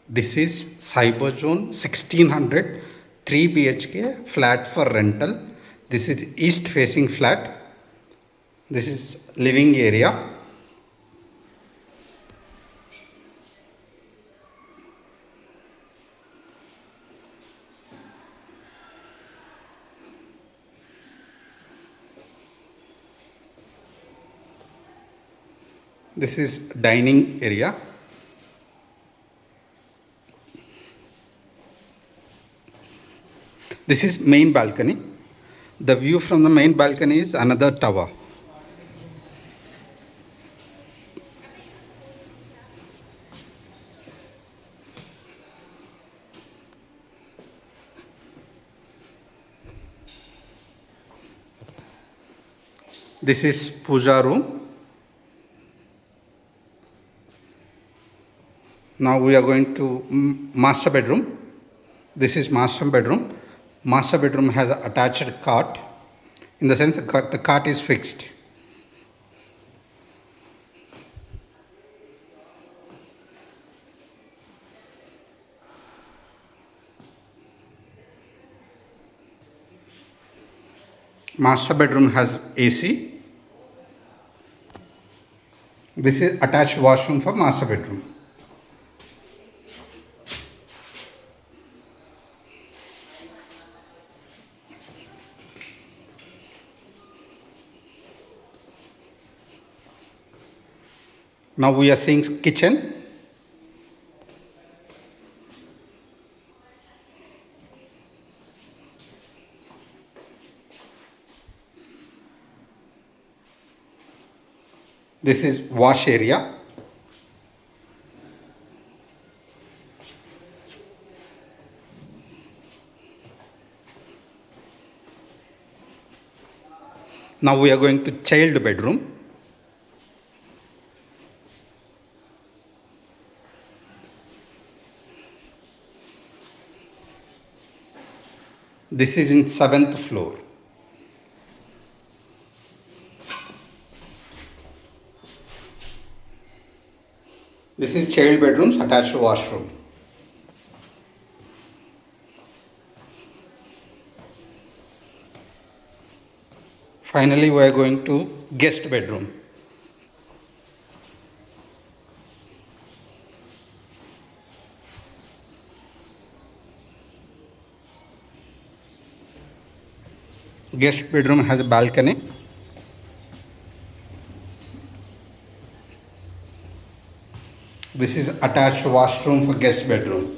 This is Cyberzon 1600 3 BHK flat for rental. This is east facing flat. This is living area. This is dining area. This is main balcony. The view from the main balcony is another tower. This is puja room. Now we are going to master bedroom. This is master bedroom. Master bedroom has an attached cot. In the sense the cot is fixed. Master bedroom has AC. This is attached washroom for master bedroom. Now we are seeing kitchen. This is wash area. Now we are going to child bedroom. This is in 7th floor. This is child bedrooms attached to washroom. Finally, we are going to guest bedroom. Guest bedroom has a balcony. This is attached washroom for guest bedroom.